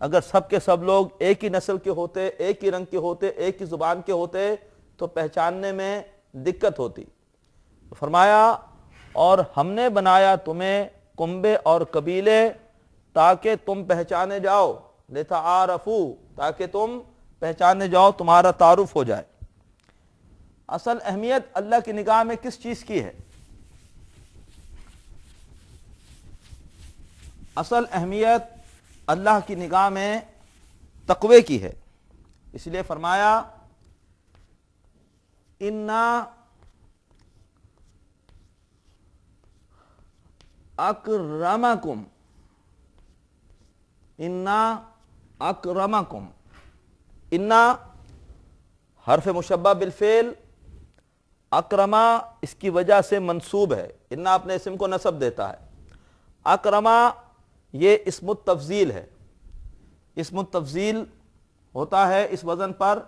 اگر سب کے سب لوگ ایک ہی نسل کے ہوتے، ایک ہی رنگ کے ہوتے، ایک ہی زبان کے ہوتے تو پہچاننے میں دقت ہوتی۔ فرمایا اور ہم نے بنایا تمہیں کنبے اور قبیلے تاکہ تم پہچانے جاؤ، لتعارفوا، تاکہ تم پہچانے جاؤ، تمہارا تعارف ہو جائے۔ اصل اہمیت اللہ کی نگاہ میں کس چیز کی ہے؟ اصل اہمیت اللہ کی نگاہ میں تقوی کی ہے، اس لیے فرمایا انا اکرمکم، انا اکرمکم، انا حرف مشبہ بالفعل، اکرما اس کی وجہ سے منصوب ہے، انا اپنے اسم کو نصب دیتا ہے، اکرما یہ اسم التفضیل ہے۔ اسم التفضیل ہوتا ہے اس وزن پر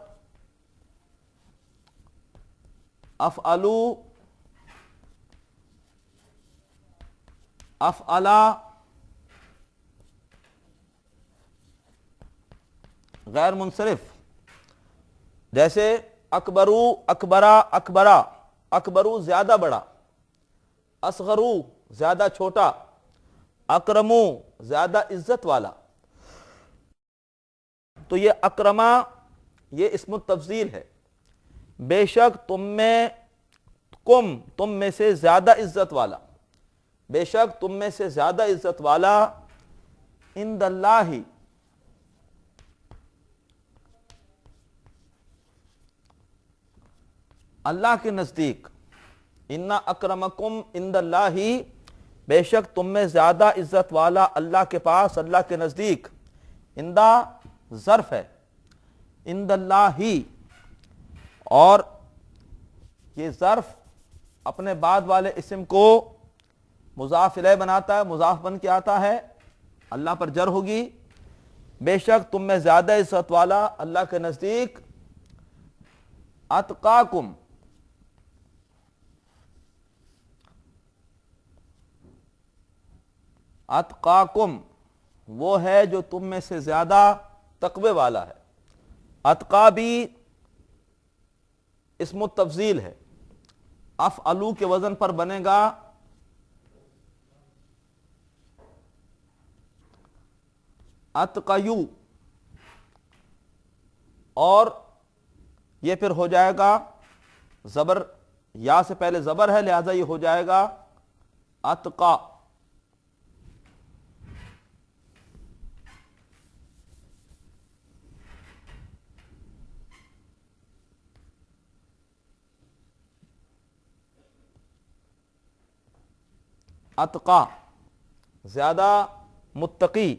افعلو، افعلا، غیر منصرف، جیسے اکبرو، اکبرا، اکبرا، اکبرو زیادہ بڑا، اصغرو زیادہ چھوٹا، اکرمو زیادہ عزت والا۔ تو یہ اکرما یہ اسم التفضیل ہے، بے شک تم میں، تم میں سے زیادہ عزت والا، بے شک تم میں سے زیادہ عزت والا، عند اللہ، اللہ کے نزدیک، انا اکرمکم عند اللہ، بے شک تم میں زیادہ عزت والا اللہ کے پاس، اللہ کے نزدیک۔ عندہ ظرف ہے، عند اللہ، اور یہ ظرف اپنے بعد والے اسم کو مضاف الیہ بناتا ہے، مضاف بن کے آتا ہے، اللہ پر جر ہوگی۔ بے شک تم میں زیادہ عزت والا اللہ کے نزدیک، اتقاکم، اتقاکم وہ ہے جو تم میں سے زیادہ تقوی والا ہے۔ اتقا بھی اسم التفضیل ہے، افعلو کے وزن پر بنے گا اتقیو، اور یہ پھر ہو جائے گا زبر، یا سے پہلے زبر ہے لہذا یہ ہو جائے گا اتقا۔ اتقا زیادہ متقی،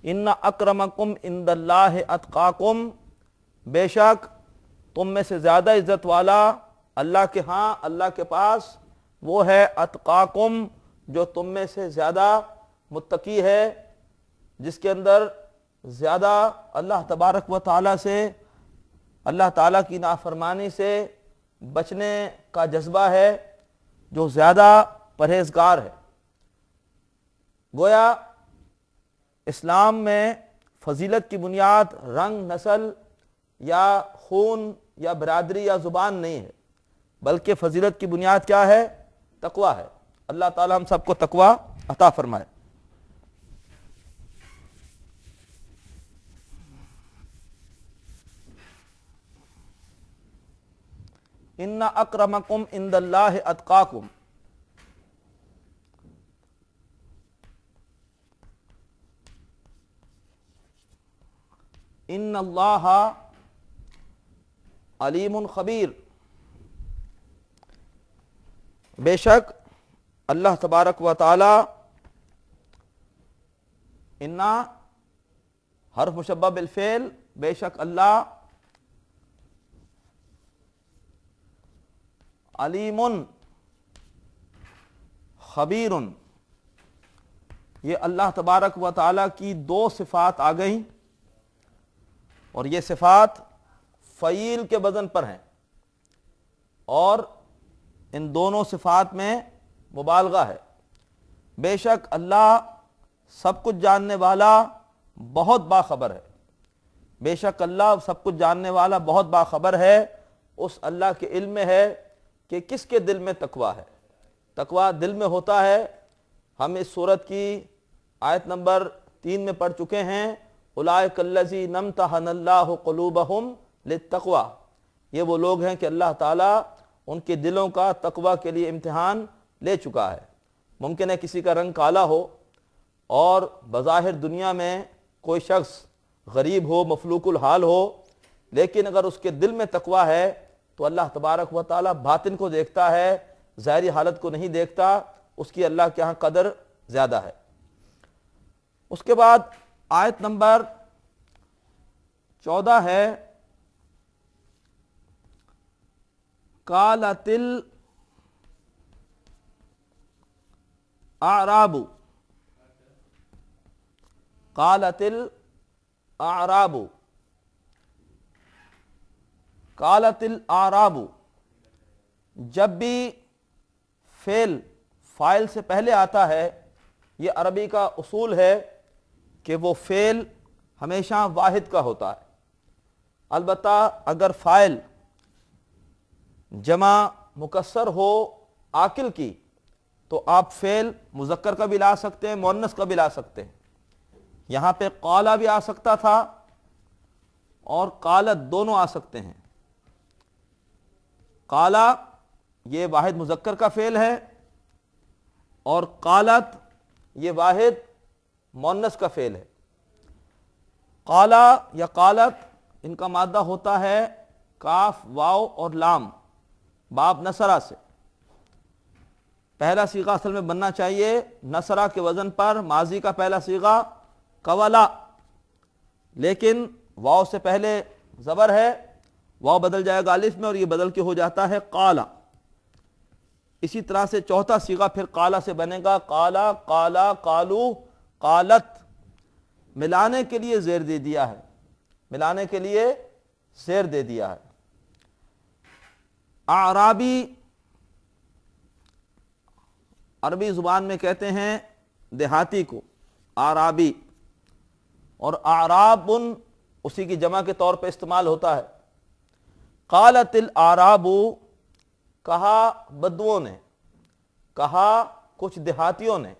ان اکرمکم عند اللہ اتقاکم، بے شک تم میں سے زیادہ عزت والا اللہ کے ہاں، اللہ کے پاس وہ ہے اتقاکم جو تم میں سے زیادہ متقی ہے، جس کے اندر زیادہ اللہ تبارک و تعالیٰ سے، اللہ تعالیٰ کی نافرمانی سے بچنے کا جذبہ ہے، جو زیادہ پرہیزگار ہے۔ گویا اسلام میں فضیلت کی بنیاد رنگ، نسل یا خون یا برادری یا زبان نہیں ہے، بلکہ فضیلت کی بنیاد کیا ہے؟ تقوی ہے۔ اللہ تعالی ہم سب کو تقوی عطا فرمائے۔ ان اکرمکم عند اللہ اتقاکم، ان اللہ علیم خبیر، بے شک اللہ تبارک و تعالی، انا حرف مشبہ بالفعل، بے شک اللہ علیم خبیر، یہ اللہ تبارک و تعالی کی دو صفات آ گئیں، اور یہ صفات فعیل کے وزن پر ہیں، اور ان دونوں صفات میں مبالغہ ہے۔ بے شک اللہ سب کچھ جاننے والا، بہت باخبر ہے، بے شک اللہ سب کچھ جاننے والا بہت باخبر ہے۔ اس اللہ کے علم میں ہے کہ کس کے دل میں تقویٰ ہے۔ تقویٰ دل میں ہوتا ہے۔ ہم اس سورت کی آیت نمبر 3 میں پڑھ چکے ہیں، اولئک الذین امتحن اللہ قلوبہم للتقویٰ، یہ وہ لوگ ہیں کہ اللہ تعالیٰ ان کے دلوں کا تقویٰ کے لیے امتحان لے چکا ہے۔ ممکن ہے کسی کا رنگ کالا ہو اور بظاہر دنیا میں کوئی شخص غریب ہو، مفلوق الحال ہو، لیکن اگر اس کے دل میں تقویٰ ہے تو اللہ تبارک و تعالیٰ باطن کو دیکھتا ہے، ظاہری حالت کو نہیں دیکھتا، اس کی اللہ کے ہاں قدر زیادہ ہے۔ اس کے بعد آیت نمبر 14 ہے، قالت الاعراب، قالت الاعراب، قالت الاعراب، جب بھی فعل فاعل سے پہلے آتا ہے، یہ عربی کا اصول ہے کہ وہ فعل ہمیشہ واحد کا ہوتا ہے۔ البتہ اگر فاعل جمع مکسر ہو عاقل کی تو آپ فعل مذکر کا بھی لا سکتے ہیں، مؤنث کا بھی لا سکتے ہیں۔ یہاں پہ قالا بھی آ سکتا تھا اور قالت دونوں آ سکتے ہیں۔ قالا یہ واحد مذکر کا فعل ہے اور قالت یہ واحد مؤنث کا فعل ہے۔ قالا یا قالت ان کا مادہ ہوتا ہے کاف، واو اور لام، باب نصرہ سے۔ پہلا صیغہ اصل میں بننا چاہیے نصرہ کے وزن پر، ماضی کا پہلا صیغہ قولا، لیکن واو سے پہلے زبر ہے، واو بدل جائے گا الف میں اور یہ بدل کے ہو جاتا ہے قالا۔ اسی طرح سے چوتھا صیغہ پھر قالا سے بنے گا، قالا، قالا، قالو، قالت، ملانے کے لیے زیر دے دیا ہے، ملانے کے لیے زیر دے دیا ہے۔ اعرابی عربی زبان میں کہتے ہیں دیہاتی کو اعرابی، اور اعراب اسی کی جمع کے طور پہ استعمال ہوتا ہے۔ قالت الاعراب، کہا بدوؤں نے، کہا کچھ دیہاتیوں نے،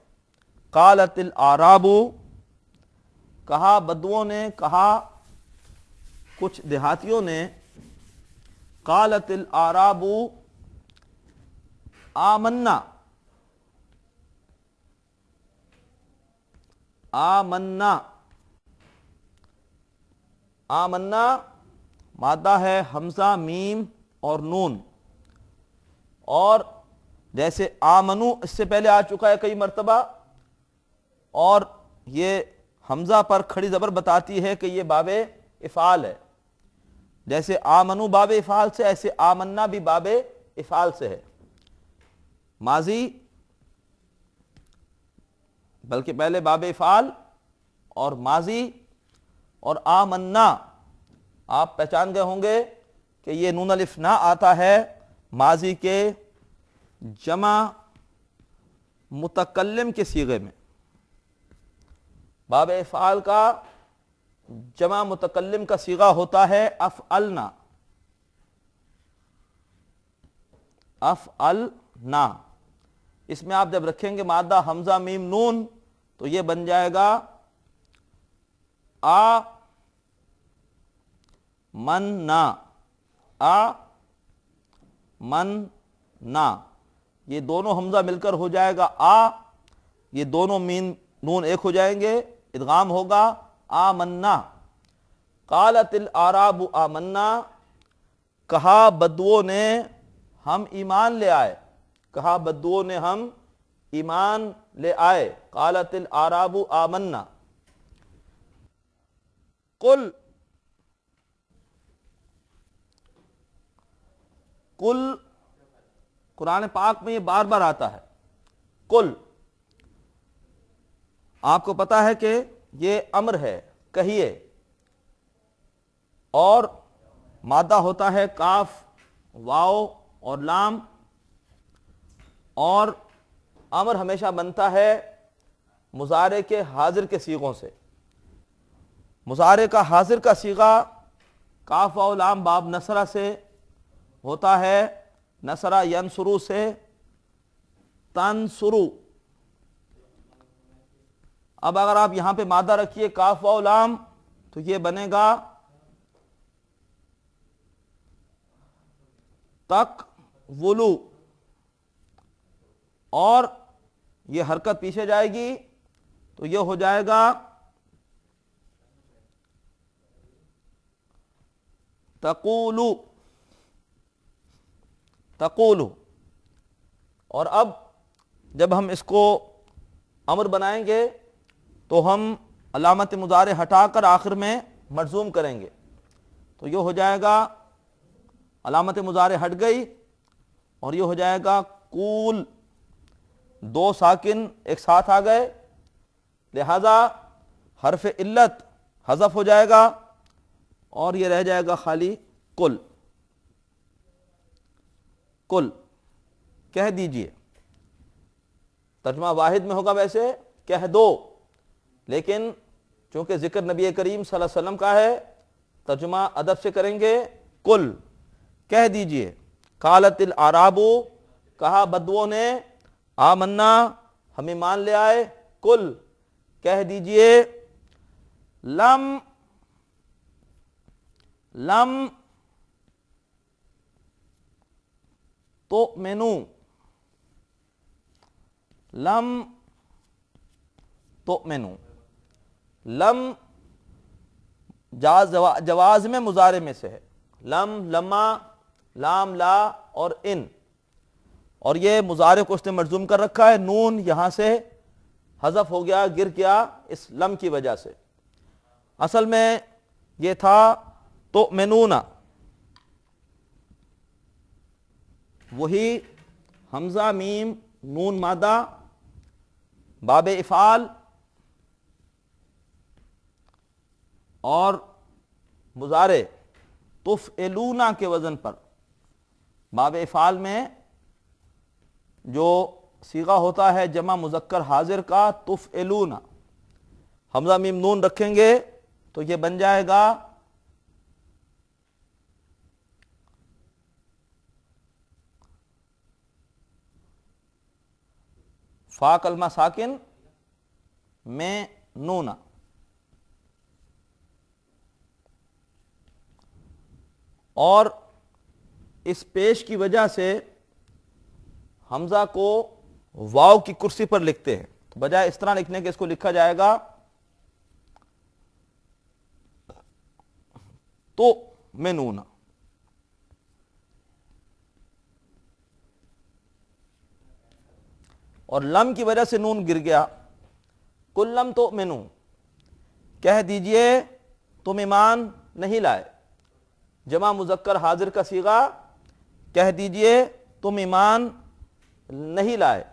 قالت الاعراب، کہا بدوؤں نے، کہا کچھ دیہاتیوں نے، قالت الاعراب آمنا، آمنا، آمنا مادہ ہے حمزہ، میم اور نون، اور جیسے آمنو اس سے پہلے آ چکا ہے کئی مرتبہ، اور یہ حمزہ پر کھڑی زبر بتاتی ہے کہ یہ باب افعال ہے۔ جیسے آمنو باب افعال سے، ایسے آمنا بھی باب افعال سے ہے۔ ماضی بلکہ پہلے باب افعال اور ماضی، اور آمنا آپ پہچان گئے ہوں گے کہ یہ نون الف نہ آتا ہے ماضی کے جمع متکلم کے صیغے میں۔ باب افعال کا جمع متکلم کا صیغہ ہوتا ہے افعلنا، افعلنا۔ اس میں آپ جب رکھیں گے مادہ حمزہ میم نون تو یہ بن جائے گا آ مننا، آ مننا، یہ دونوں حمزہ مل کر ہو جائے گا آ، یہ دونوں میم نون ایک ہو جائیں گے، ادغام ہوگا آمنا۔ قالت الاعراب آمنا، کہا بدوؤں نے ہم ایمان لے آئے، کہا بدوؤں نے ہم ایمان لے آئے۔ قالت الاعراب آمنا، قل، قل قرآن پاک میں یہ بار بار آتا ہے، قل۔ آپ کو پتا ہے کہ یہ امر ہے، کہیے، اور مادہ ہوتا ہے کاف، واو اور لام، اور امر ہمیشہ بنتا ہے مضارع کے حاضر کے صیغوں سے۔ مضارع کا حاضر کا صیغہ کاف واو لام باب نصرہ سے ہوتا ہے، نصرہ ینصرو سے تنصرو۔ اب اگر آپ یہاں پہ مادہ رکھیے کاف واو لام تو یہ بنے گا تک ولو، اور یہ حرکت پیچھے جائے گی تو یہ ہو جائے گا تقولو تقولو۔ اور اب جب ہم اس کو امر بنائیں گے تو ہم علامت مضارع ہٹا کر آخر میں مجزوم کریں گے، تو یہ ہو جائے گا علامت مضارع ہٹ گئی اور یہ ہو جائے گا قول، دو ساکن ایک ساتھ آ گئے، لہذا حرف علت حذف ہو جائے گا اور یہ رہ جائے گا خالی کل۔ کل کہہ دیجئے، ترجمہ واحد میں ہوگا ویسے کہہ دو، لیکن چونکہ ذکر نبی کریم صلی اللہ علیہ وسلم کا ہے ترجمہ ادب سے کریں گے کل، کہہ دیجئے۔ قالت الاعراب، کہا بدوؤں نے، آمنا، ہم ایمان لے آئے، کل کہہ دیجئے، لم تؤمنوا، لم تؤمنوا، لم جواز میں مضارع میں سے ہے، لم، لما، لام، لا اور ان، اور یہ مضارع کو اس نے مجزوم کر رکھا ہے، نون یہاں سے حذف ہو گیا، گر گیا اس لم کی وجہ سے، اصل میں یہ تھا تؤمنون، وہی حمزہ میم نون مادہ باب افعال اور مضارع تفعلون کے وزن پر، باب افعال میں جو صیغہ ہوتا ہے جمع مذکر حاضر کا تفعلون، حمزہ میم نون رکھیں گے تو یہ بن جائے گا فا کلمہ ساکن میں نون، اور اس پیش کی وجہ سے حمزہ کو واو کی کرسی پر لکھتے ہیں، تو بجائے اس طرح لکھنے کے اس کو لکھا جائے گا تو میں نون، اور لم کی وجہ سے نون گر گیا، کل لم تؤمنوا، کہہ دیجئے تم ایمان نہیں لائے، جمع مذکر حاضر کا صیغہ، کہہ دیجئے تم ایمان نہیں لائے۔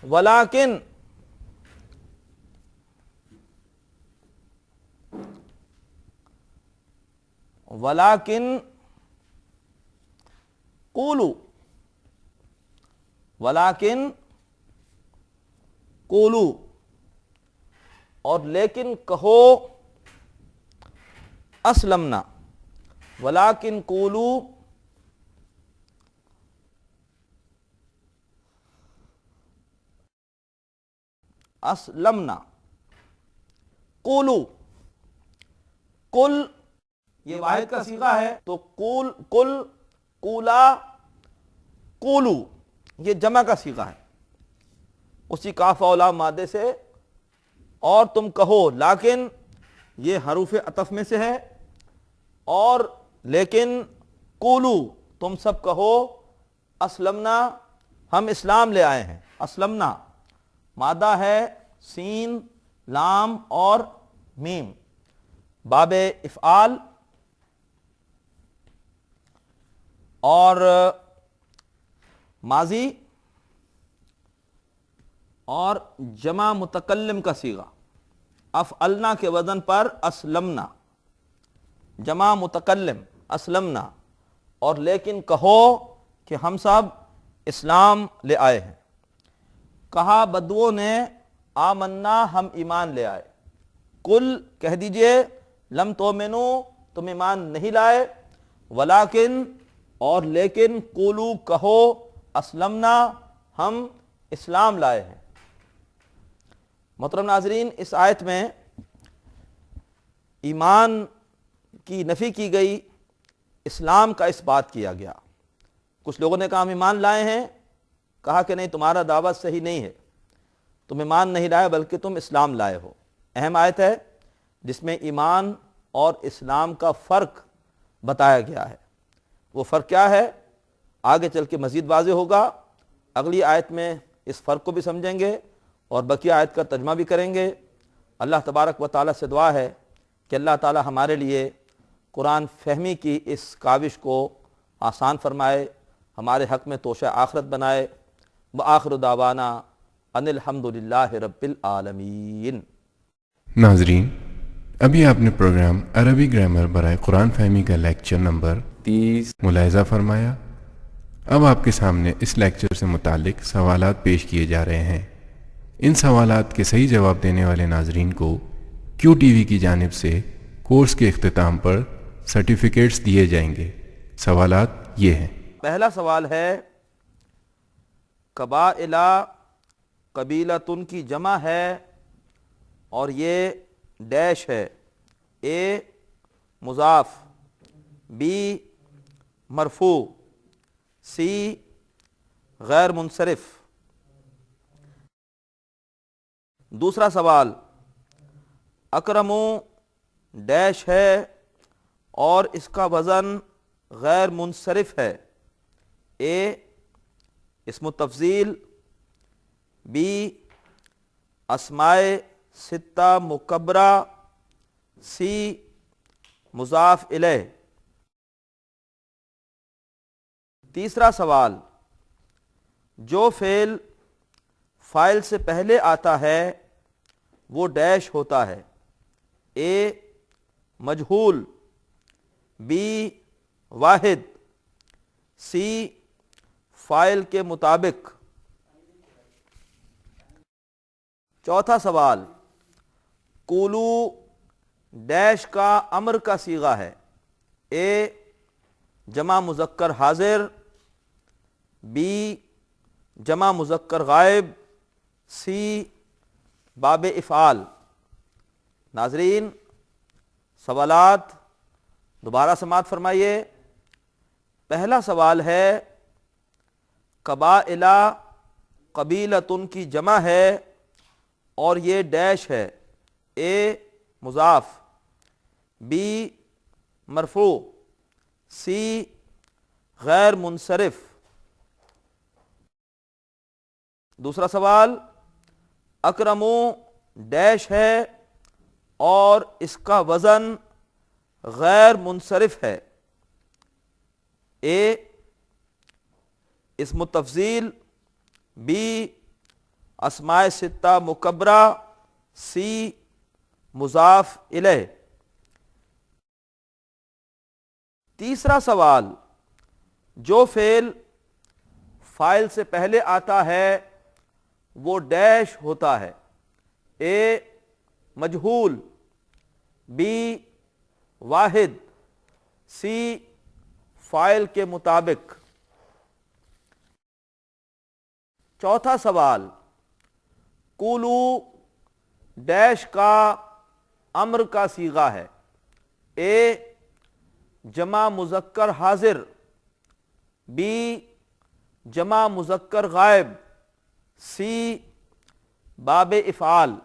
ولیکن، ولیکن قولوا، ولیکن قولوا، اور لیکن کہو اسلمنا، ولیکن قولوا اسلمنا، قولوا، کل یہ واحد کا صیغہ ہے تو قول، کل، قولا، قولو یہ جمع کا صیغہ ہے اسی کاف و لام مادے سے، اور تم کہو، لیکن یہ حروف عطف میں سے ہے، اور لیکن قولو تم سب کہو، اسلمنا ہم اسلام لے آئے ہیں، اسلمنا مادہ ہے سین، لام اور میم، باب افعال اور ماضی اور جمع متکلم کا صیغہ، افعلنا کے وزن پر اسلمنا، جمع متکلم اسلمنا، اور لیکن کہو کہ ہم سب اسلام لے آئے ہیں۔ کہا بدوؤں نے آمنا، ہم ایمان لے آئے۔ کل کہہ دیجئے لم تؤمنو، تم ایمان نہیں لائے، ولیکن اور لیکن قولو کہو اسلمنا، ہم اسلام لائے ہیں۔ محترم ناظرین، اس آیت میں ایمان کی نفی کی گئی، اسلام کا اس بات کیا گیا۔ کچھ لوگوں نے کہا ہم ایمان لائے ہیں، کہا کہ نہیں، تمہارا دعوت صحیح نہیں ہے، تم ایمان نہیں لائے بلکہ تم اسلام لائے ہو۔ اہم آیت ہے جس میں ایمان اور اسلام کا فرق بتایا گیا ہے۔ وہ فرق کیا ہے آگے چل کے مزید واضح ہوگا۔ اگلی آیت میں اس فرق کو بھی سمجھیں گے اور بقیہ آیت کا ترجمہ بھی کریں گے۔ اللہ تبارک و تعالیٰ سے دعا ہے کہ اللہ تعالیٰ ہمارے لیے قرآن فہمی کی اس کاوش کو آسان فرمائے، ہمارے حق میں توشہ آخرت بنائے۔ وآخر دعوانا ان الحمد للہ رب العالمین۔ ناظرین، ابھی آپ نے پروگرام عربی گرامر برائے قرآن فہمی کا لیکچر نمبر 30 ملاحظہ فرمایا۔ اب آپ کے سامنے اس لیکچر سے متعلق سوالات پیش کیے جا رہے ہیں۔ ان سوالات کے صحیح جواب دینے والے ناظرین کو کیو ٹی وی کی جانب سے کورس کے اختتام پر سرٹیفکیٹس دیے جائیں گے۔ سوالات یہ ہیں۔ پہلا سوال ہے، قبائلہ قبیلتن کی جمع ہے اور یہ ڈیش ہے، اے مضاف، بی مرفوع، سی غیر منصرف۔ دوسرا سوال، اکرمو ڈیش ہے اور اس کا وزن غیر منصرف ہے، اے اسم تفضیل، بی اسمائے ستہ مکبرہ، سی مضاف الیہ۔ تیسرا سوال، جو فعل فاعل سے پہلے آتا ہے وہ ڈیش ہوتا ہے، اے مجہول، بی واحد، سی فاعل کے مطابق۔ چوتھا سوال، قولو ڈیش کا امر کا صیغہ ہے، اے جمع مذکر حاضر، بی جمع مذکر غائب، سی باب افعال۔ ناظرین، سوالات دوبارہ سماعت فرمائیے۔ پہلا سوال ہے، قبائلہ قبیلتن کی جمع ہے اور یہ ڈیش ہے، اے مضاف، بی مرفوع، سی غیر منصرف۔ دوسرا سوال، اکرمو ڈیش ہے اور اس کا وزن غیر منصرف ہے، اے اسم تفضیل، بی اسماء ستہ مکبرہ، سی مضاف الیہ۔ تیسرا سوال، جو فعل فاعل سے پہلے آتا ہے وہ ڈیش ہوتا ہے، اے مجہول، بی واحد، سی فاعل کے مطابق۔ چوتھا سوال، قولو ڈیش کا امر کا صیغہ ہے، اے جمع مذکر حاضر، بی جمع مذکر غائب، سی باب افعال۔